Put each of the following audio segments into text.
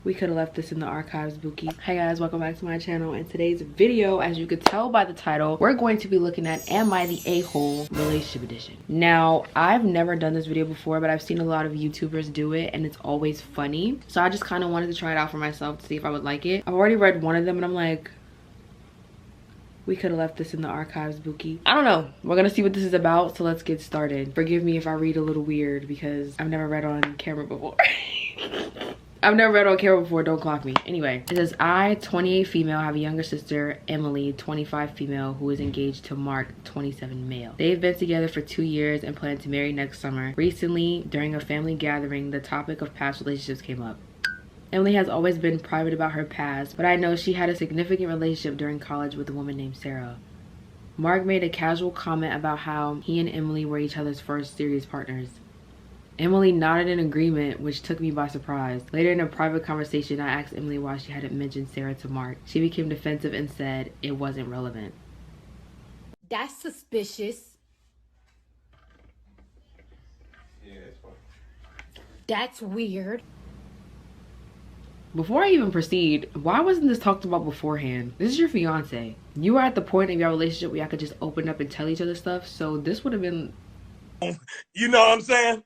We could have left this in the archives, Bookie. Hey guys, welcome back to my channel. In today's video, as you could tell by the title, we're going to be looking at Am I the A-Hole Relationship Edition. Now, I've never done this video before, but I've seen a lot of YouTubers do it and it's always funny. So I just kind of wanted to try it out for myself to see if I would like it. I've already read one of them and I'm like, we could have left this in the archives, Bookie. I don't know. We're gonna see what this is about, so let's get started. Forgive me if I read a little weird because I've never read on camera before. I've never read on camera before, don't clock me. Anyway, it says, I, 28 female, have a younger sister, Emily, 25 female, who is engaged to Mark, 27 male. They've been together for 2 years and plan to marry next summer. Recently, during a family gathering, the topic of past relationships came up. Emily has always been private about her past, but I know she had a significant relationship during college with a woman named Sarah. Mark made a casual comment about how he and Emily were each other's first serious partners. Emily nodded in agreement, which took me by surprise. Later in a private conversation, I asked Emily why she hadn't mentioned Sarah to Mark. She became defensive and said it wasn't relevant. That's suspicious. Yeah, it's fine. That's weird. Before I even proceed, why wasn't this talked about beforehand? This is your fiance. You are at the point of your relationship where y'all could just open up and tell each other stuff, so this would have been... You know what I'm saying?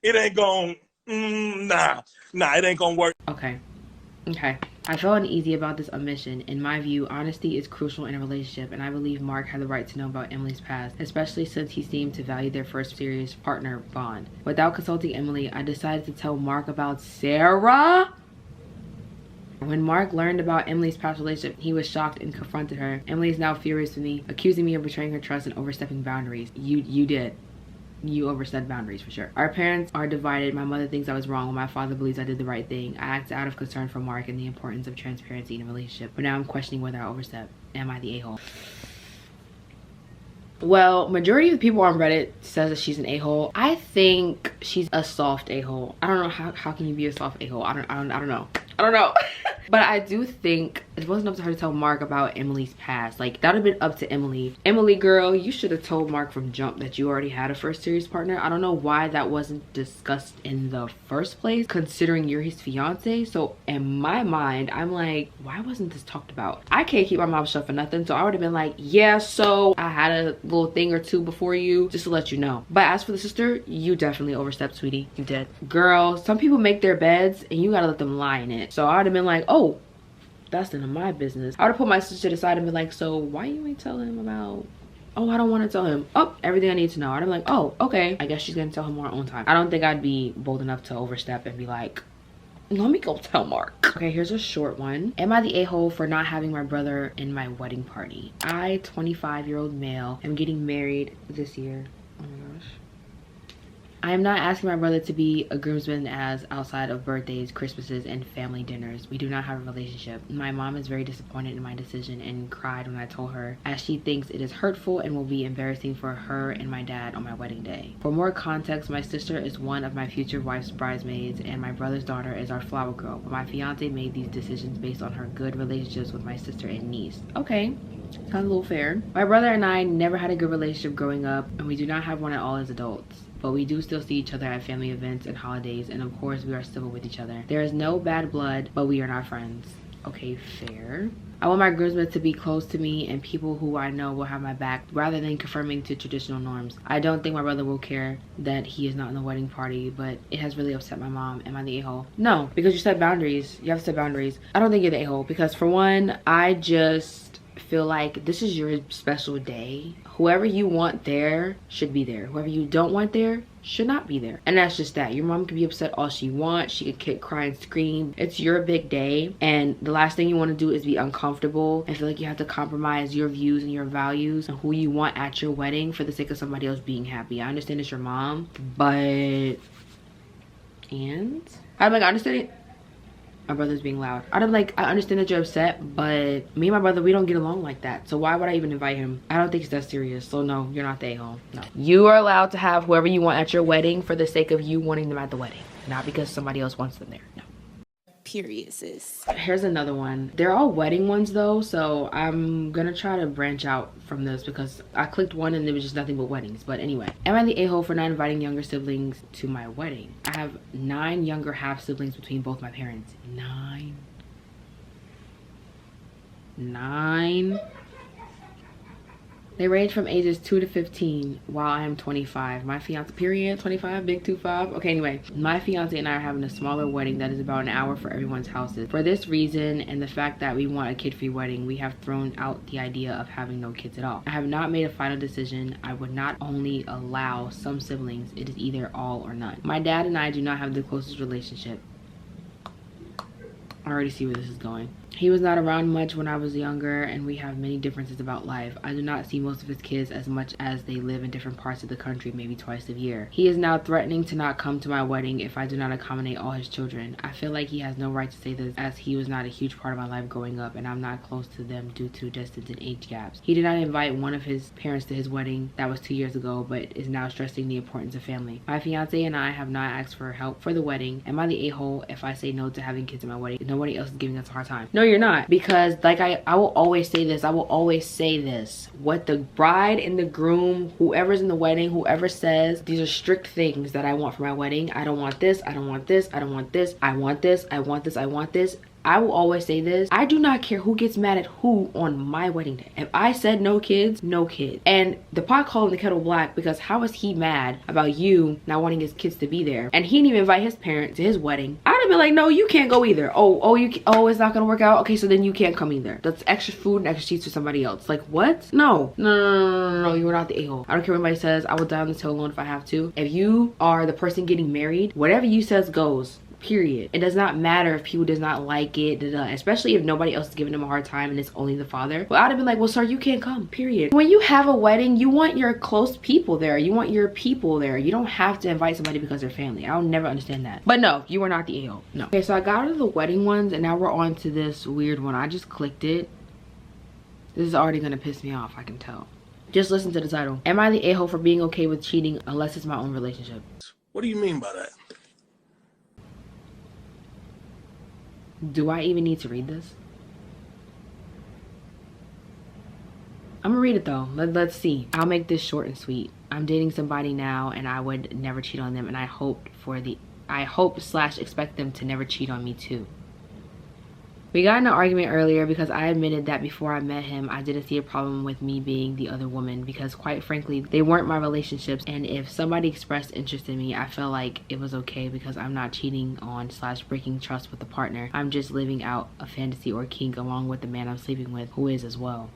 It ain't gonna, nah, it ain't gonna work. Okay. I felt uneasy about this omission. In my view, honesty is crucial in a relationship, and I believe Mark had the right to know about Emily's past, especially since he seemed to value their first serious partner bond. Without consulting Emily, I decided to tell Mark about Sarah. When Mark learned about Emily's past relationship, he was shocked and confronted her. Emily is now furious with me, accusing me of betraying her trust and overstepping boundaries. You did. You overstepped boundaries for sure. Our parents are divided. My mother thinks I was wrong, while my father believes I did the right thing. I acted out of concern for Mark and the importance of transparency in a relationship, but now I'm questioning whether I overstepped. Am I the a-hole? Well, majority of the people on Reddit says that she's an a-hole. I think she's a soft a-hole. I don't know how can you be a soft a-hole? I don't know. But I do think it wasn't up to her to tell Mark about Emily's past. Like, that would have been up to Emily. Emily, girl, you should have told Mark from jump that you already had a first serious partner. I don't know why that wasn't discussed in the first place, considering you're his fiance. So in my mind, I'm like, why wasn't this talked about? I can't keep my mouth shut for nothing. So I would have been like, yeah, so I had a little thing or two before you, just to let you know. But as for the sister, you definitely overstepped, sweetie. You did. Girl, some people make their beds and you gotta let them lie in it. So I would have been like, oh, that's none of my business. I would have put my sister to the side and been like, so why you ain't tell him about... Oh, I don't want to tell him. Oh, everything I need to know. I'd be like, oh, okay. I guess she's gonna tell him on her own time. I don't think I'd be bold enough to overstep and be like, let me go tell Mark. Okay, here's a short one. Am I the a-hole for not having my brother in my wedding party? I, 25-year-old male, am getting married this year. Oh my gosh. I am not asking my brother to be a groomsman as outside of birthdays, Christmases, and family dinners. We do not have a relationship. My mom is very disappointed in my decision and cried when I told her, as she thinks it is hurtful and will be embarrassing for her and my dad on my wedding day. For more context, my sister is one of my future wife's bridesmaids and my brother's daughter is our flower girl. But my fiance made these decisions based on her good relationships with my sister and niece. Okay. Sounds a little fair. My brother and I never had a good relationship growing up, and we do not have one at all as adults. But we do still see each other at family events and holidays, and of course we are civil with each other. There is no bad blood, but we are not friends. Okay, fair. I want my groomsmen to be close to me and people who I know will have my back rather than conforming to traditional norms. I don't think my brother will care that he is not in the wedding party, but it has really upset my mom. Am I the a-hole? No, because you set boundaries. You have to set boundaries. I don't think you're the a-hole because, for one, I just feel like this is your special day. Whoever you want there should be there. Whoever you don't want there should not be there. And that's just that. Your mom can be upset all she wants. She could kick, cry, and scream. It's your big day, and the last thing you want to do is be uncomfortable and feel like you have to compromise your views and your values and who you want at your wedding for the sake of somebody else being happy. I understand it's your mom, but... And? I'm like, I understand it. My brother's being loud. I understand that you're upset, but me and my brother, we don't get along like that. So why would I even invite him? I don't think it's that serious. So no, you're not the a-hole. No. You are allowed to have whoever you want at your wedding for the sake of you wanting them at the wedding, not because somebody else wants them there. No. Period, sis. Here's another one. They're all wedding ones though, so I'm gonna try to branch out from this because I clicked one and there was just nothing but weddings. But anyway, am I the a-hole for not inviting younger siblings to my wedding? I have 9 younger half siblings between both my parents. 9. They range from ages 2 to 15 while I am 25. My fiance, period, 25, big 25. Okay, anyway, my fiance and I are having a smaller wedding that is about an hour for everyone's houses. For this reason and the fact that we want a kid-free wedding, we have thrown out the idea of having no kids at all. I have not made a final decision. I would not only allow some siblings, it is either all or none. My dad and I do not have the closest relationship. I already see where this is going. He was not around much when I was younger, and we have many differences about life. I do not see most of his kids as much as they live in different parts of the country, maybe twice a year. He is now threatening to not come to my wedding if I do not accommodate all his children. I feel like he has no right to say this, as he was not a huge part of my life growing up, and I'm not close to them due to distance and age gaps. He did not invite one of his parents to his wedding. That was 2 years ago, but is now stressing the importance of family. My fiance and I have not asked for help for the wedding. Am I the a-hole if I say no to having kids at my wedding? Nobody else is giving us a hard time. No, you're not, because like I will always say this. I will always say this. What the bride and the groom, whoever's in the wedding, whoever says, these are strict things that I want for my wedding. I don't want this. I don't want this. I don't want this. I want this. I want this. I want this. I will always say this. I do not care who gets mad at who on my wedding day. If I said no kids, no kids. And the pot calling the kettle black, because how is he mad about you not wanting his kids to be there? And he didn't even invite his parents to his wedding. I'd have been like, no, you can't go either. Oh, it's not gonna work out. Okay, so then you can't come either. That's extra food and extra seats for somebody else. Like, what? No, you are not the a-hole. I don't care what anybody says. I will die on this hill alone if I have to. If you are the person getting married, whatever you says goes. Period. It does not matter if people does not like it, especially if nobody else is giving them a hard time and it's only the father. But I'd have been like, well, sir, you can't come, period. When you have a wedding, you want your close people there. You want your people there. You don't have to invite somebody because they're family. I'll never understand that. But no, you are not the a-hole. No. Okay, so I got out of the wedding ones and now we're on to this weird one. I just clicked it. This is already gonna piss me off, I can tell. Just listen to the title. Am I the a-hole for being okay with cheating unless it's my own relationship? What do you mean by that? Do I even need to read this? I'm gonna read it though. Let's see. I'll make this short and sweet. I'm dating somebody now and I would never cheat on them, and I hope / expect them to never cheat on me too. We got in an argument earlier because I admitted that before I met him, I didn't see a problem with me being the other woman because quite frankly, they weren't my relationships, and if somebody expressed interest in me, I felt like it was okay because I'm not cheating on / breaking trust with a partner. I'm just living out a fantasy or kink along with the man I'm sleeping with, who is as well.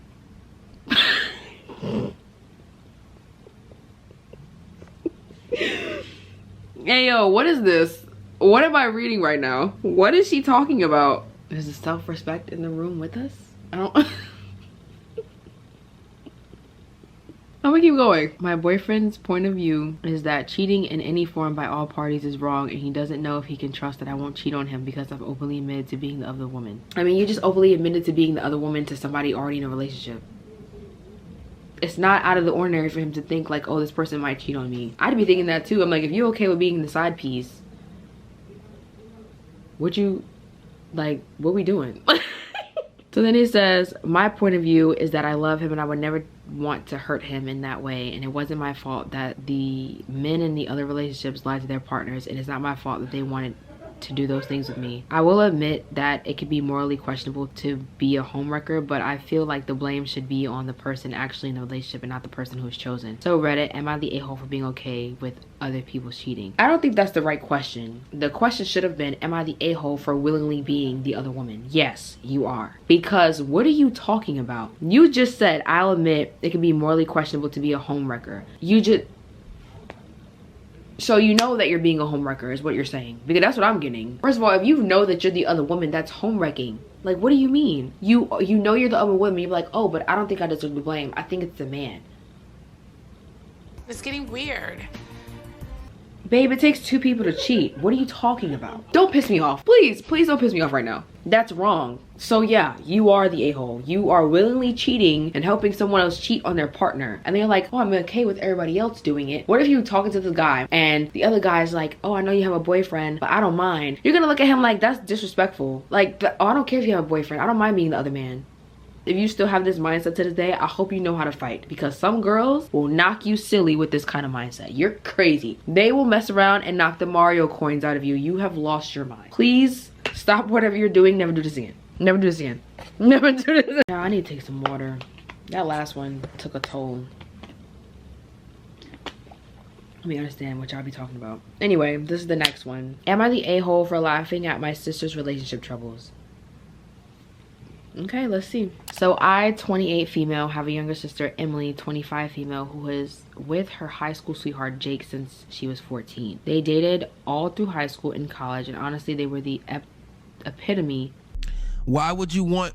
Hey yo, what is this? What am I reading right now? What is she talking about? Is the self-respect in the room with us? I don't... I'm gonna keep going. My boyfriend's point of view is that cheating in any form by all parties is wrong, and he doesn't know if he can trust that I won't cheat on him because I've openly admitted to being the other woman. I mean, you just openly admitted to being the other woman to somebody already in a relationship. It's not out of the ordinary for him to think like, oh, this person might cheat on me. I'd be thinking that too. I'm like, if you're okay with being the side piece, would you... like, what we doing? So then he says, my point of view is that I love him and I would never want to hurt him in that way, and it wasn't my fault that the men in the other relationships lied to their partners, and it's not my fault that they wanted to do those things with me. I will admit that it could be morally questionable to be a homewrecker, but I feel like the blame should be on the person actually in the relationship and not the person who's chosen. So Reddit, am I the a-hole for being okay with other people cheating? I don't think that's the right question. The question should have been, am I the a-hole for willingly being the other woman? Yes, you are. Because what are you talking about? You just said, I'll admit it can be morally questionable to be a homewrecker. So you know that you're being a homewrecker is what you're saying, because that's what I'm getting. First of all, if you know that you're the other woman, that's homewrecking. Like, what do you mean? You know you're the other woman, you're like, oh, but I don't think I deserve the blame. I think it's the man. It's getting weird. Babe, it takes 2 people to cheat. What are you talking about? Don't piss me off. Please don't piss me off right now. That's wrong. So yeah, you are the a-hole. You are willingly cheating and helping someone else cheat on their partner. And they're like, oh, I'm okay with everybody else doing it. What if you talking to the guy and the other guy's like, oh, I know you have a boyfriend, but I don't mind. You're gonna look at him like, that's disrespectful. Like, oh, I don't care if you have a boyfriend. I don't mind being the other man. If you still have this mindset to this day, I hope you know how to fight, because some girls will knock you silly with this kind of mindset. You're crazy. They will mess around and knock the Mario coins out of you. You have lost your mind. Please stop whatever you're doing. Never do this again. Never do this again. Never do this again. Now, I need to take some water. That last one took a toll. Let me understand what y'all be talking about. Anyway, this is the next one. Am I the a-hole for laughing at my sister's relationship troubles? Okay, let's see. So I, 28 female, have a younger sister, Emily, 25 female, who is with her high school sweetheart, Jake, since she was 14. They dated all through high school and college, and honestly, they were the epitome. Why would you want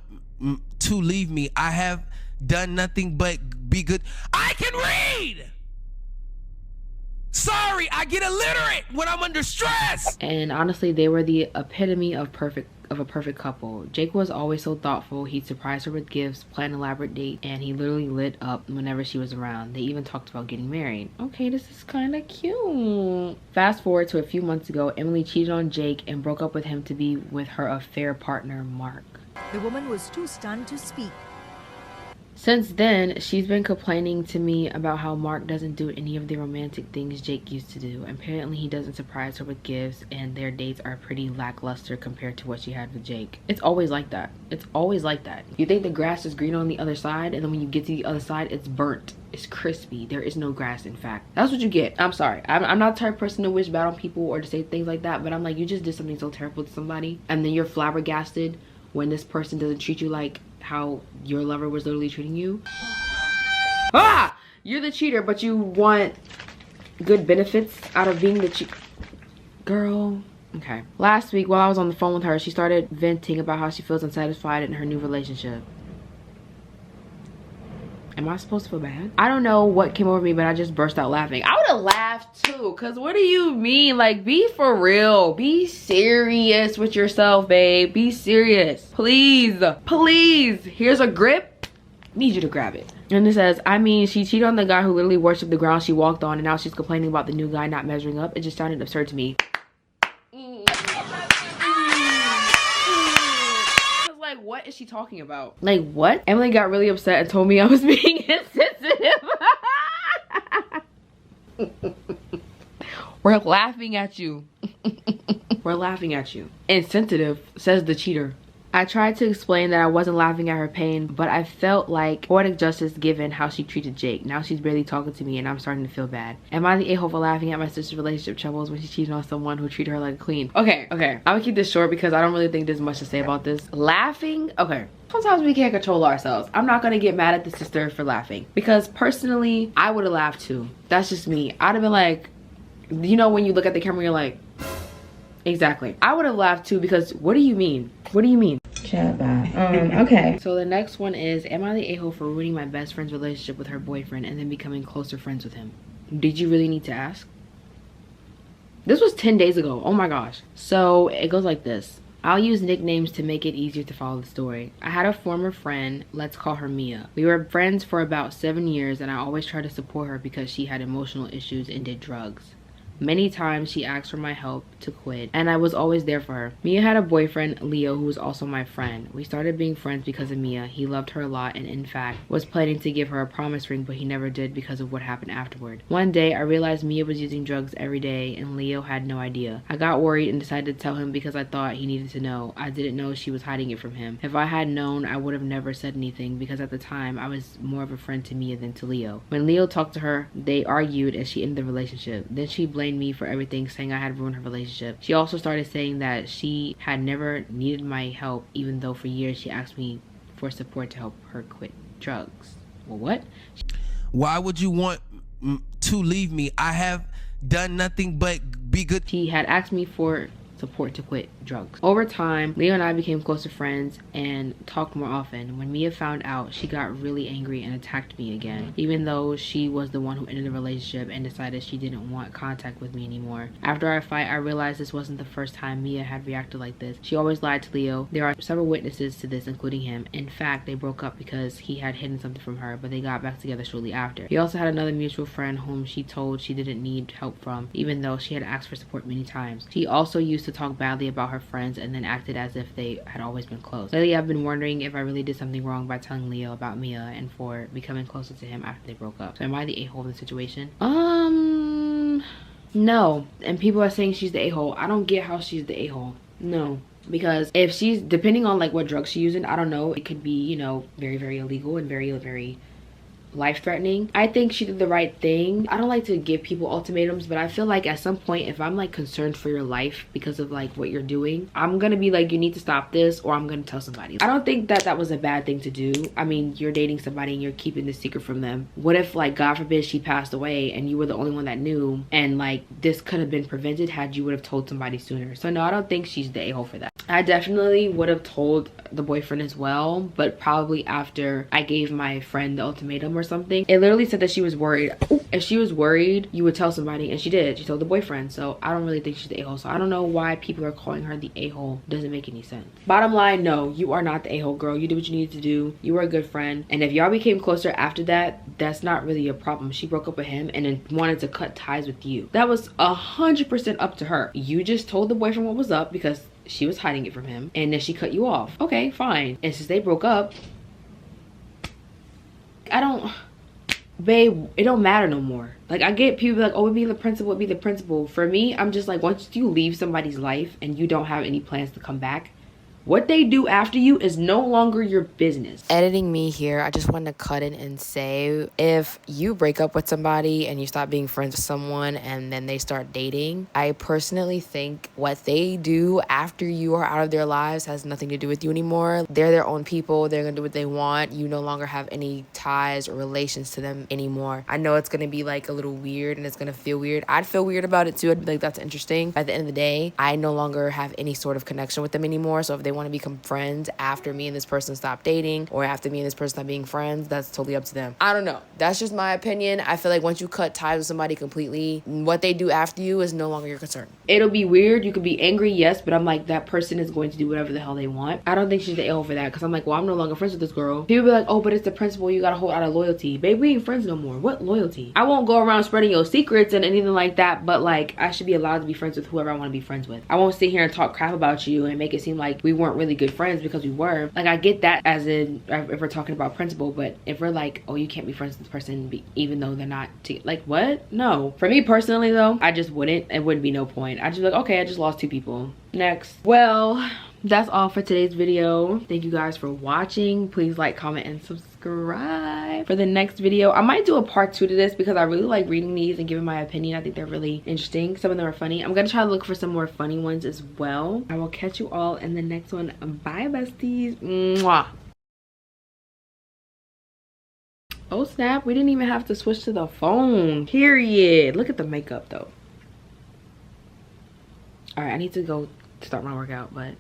to leave me? I have done nothing but be good. I can read! Sorry, I get illiterate when I'm under stress. And honestly, they were the epitome of a perfect couple. Jake was always so thoughtful. He'd surprise her with gifts, plan elaborate dates, and he literally lit up whenever she was around. They even talked about getting married. Okay, this is kind of cute. Fast forward to a few months ago, Emily cheated on Jake and broke up with him to be with her affair partner, Mark. The woman was too stunned to speak. Since then, she's been complaining to me about how Mark doesn't do any of the romantic things Jake used to do. Apparently, he doesn't surprise her with gifts, and their dates are pretty lackluster compared to what she had with Jake. It's always like that. It's always like that. You think the grass is green on the other side, and then when you get to the other side, it's burnt. It's crispy. There is no grass, in fact. That's what you get. I'm sorry. I'm not the type of person to wish bad on people or to say things like that, but I'm like, you just did something so terrible to somebody, and then you're flabbergasted when this person doesn't treat you like how your lover was literally treating you. Ah! You're the cheater, but you want good benefits out of being the girl. Okay. Last week, while I was on the phone with her, she started venting about how she feels unsatisfied in her new relationship. Am I supposed to feel bad? I don't know what came over me, but I just burst out laughing. I would have laughed too, because what do you mean? Like, be for real. Be serious with yourself, babe. Be serious. Please. Please. Here's a grip. Need you to grab it. And it says, I mean, she cheated on the guy who literally worshipped the ground she walked on, and now she's complaining about the new guy not measuring up. It just sounded absurd to me. Like, what is she talking about? Like, what? Emily got really upset and told me I was being insensitive. We're laughing at you. We're laughing at you. Insensitive, says the cheater. I tried to explain that I wasn't laughing at her pain, but I felt like poetic justice given how she treated Jake. Now she's barely talking to me and I'm starting to feel bad. Am I the a-hole for laughing at my sister's relationship troubles when she cheated on someone who treated her like a queen? Okay. I'm gonna keep this short because I don't really think there's much to say about this. Laughing, okay. Sometimes we can't control ourselves. I'm not gonna get mad at the sister for laughing because personally, I would have laughed too. That's just me. I'd have been like, you know, when you look at the camera, you're like, exactly. I would have laughed too because what do you mean? What do you mean? Chat back. Okay. So the next one is, am I the a-hole for ruining my best friend's relationship with her boyfriend and then becoming closer friends with him? Did you really need to ask? This was 10 days ago. Oh my gosh. So it goes like this. I'll use nicknames to make it easier to follow the story. I had a former friend, let's call her Mia. We were friends for about 7 years and I always tried to support her because she had emotional issues and did drugs. Many times she asked for my help to quit and I was always there for her. Mia had a boyfriend, Leo, who was also my friend. We started being friends because of Mia. He loved her a lot and in fact was planning to give her a promise ring, but he never did because of what happened afterward. One day I realized Mia was using drugs every day and Leo had no idea. I got worried and decided to tell him because I thought he needed to know. I didn't know she was hiding it from him. If I had known, I would have never said anything because at the time I was more of a friend to Mia than to Leo. When Leo talked to her, they argued and she ended the relationship. Then she blamed me for everything, saying I had ruined her relationship. She also started saying that she had never needed my help, even though for years she asked me for support to help her quit drugs. Well, what? Why would you want to leave me? I have done nothing but be good. She had asked me for support to quit drugs. Over time, Leo and I became closer friends and talked more often. When Mia found out, she got really angry and attacked me again, even though she was the one who ended the relationship and decided she didn't want contact with me anymore. After our fight, I realized this wasn't the first time Mia had reacted like this. She always lied to Leo. There are several witnesses to this, including him. In fact, they broke up because he had hidden something from her, but they got back together shortly after. He also had another mutual friend whom she told she didn't need help from, even though she had asked for support many times. She also used to talk badly about her friends and then acted as if they had always been close. Lately, I've been wondering if I really did something wrong by telling Leo about Mia and for becoming closer to him after they broke up. So am I the a-hole in the situation? No. And people are saying she's the a-hole. I don't get how she's the a-hole. No. Because if she's, depending on like what drugs she's using, I don't know, it could be, you know, very, very illegal and very, very life-threatening. I think she did the right thing. I don't like to give people ultimatums, but I feel like at some point, if I'm like concerned for your life because of like what you're doing, I'm gonna be like, you need to stop this, or I'm gonna tell somebody. I don't think that that was a bad thing to do. I mean, you're dating somebody and you're keeping the secret from them. What if, like, God forbid she passed away and you were the only one that knew, and like this could have been prevented had you would have told somebody sooner? So no, I don't think she's the a-hole for that. I definitely would have told the boyfriend as well, but probably after I gave my friend the ultimatum or something. It literally said that she was worried. Ooh, if she was worried, you would tell somebody, and she did. She told the boyfriend. So I don't really think she's the a-hole. So I don't know why people are calling her the a-hole. Doesn't make any sense. Bottom line, no, you are not the a-hole, girl. You did what you needed to do. You were a good friend, and if y'all became closer after that, that's not really a problem. She broke up with him and then wanted to cut ties with you. That was 100% up to her. You just told the boyfriend what was up because she was hiding it from him, and then she cut you off. Okay, fine. And since they broke up, babe, it don't matter no more. Like, I get people like, oh, it'd be the principal, it'd be the principal. For me, I'm just like, once you leave somebody's life and you don't have any plans to come back, what they do after you is no longer your business. Editing me here, I just want to cut in and say, if you break up with somebody and you stop being friends with someone and then they start dating, I personally think what they do after you are out of their lives has nothing to do with you anymore. They're their own people. They're gonna do what they want. You no longer have any ties or relations to them anymore. I know it's gonna be like a little weird and it's gonna feel weird. I'd feel weird about it too. I'd be like, that's interesting. But at the end of the day, I no longer have any sort of connection with them anymore. So if they want to become friends after me and this person stop dating, or after me and this person stop being friends, that's totally up to them. I don't know. That's just my opinion. I feel like once you cut ties with somebody completely, what they do after you is no longer your concern. It'll be weird. You could be angry, yes, but I'm like, that person is going to do whatever the hell they want. I don't think she's the a-hole for that, because I'm like, well, I'm no longer friends with this girl. People be like, oh, but it's the principal. You gotta hold out of loyalty. Babe, we ain't friends no more. What loyalty? I won't go around spreading your secrets and anything like that, but like, I should be allowed to be friends with whoever I want to be friends with. I won't sit here and talk crap about you and make it seem like we weren't really good friends because we were. Like, I get that as in if we're talking about principle, but if we're like, oh, you can't be friends with this person even though they're not like, what? No. For me personally though, I just wouldn't. It wouldn't be no point. I'd just be like, okay, I just lost 2 people. Next. Well, that's all for today's video. Thank you guys for watching. Please like, comment, and subscribe for the next video. I might do a part 2 to this because I really like reading these and giving my opinion. I think they're really interesting. Some of them are funny. I'm gonna try to look for some more funny ones as well. I will catch you all in the next one. Bye, besties. Mwah. Oh snap, we didn't even have to switch to the phone. Period. Look at the makeup though. All right, I need to go start my workout, but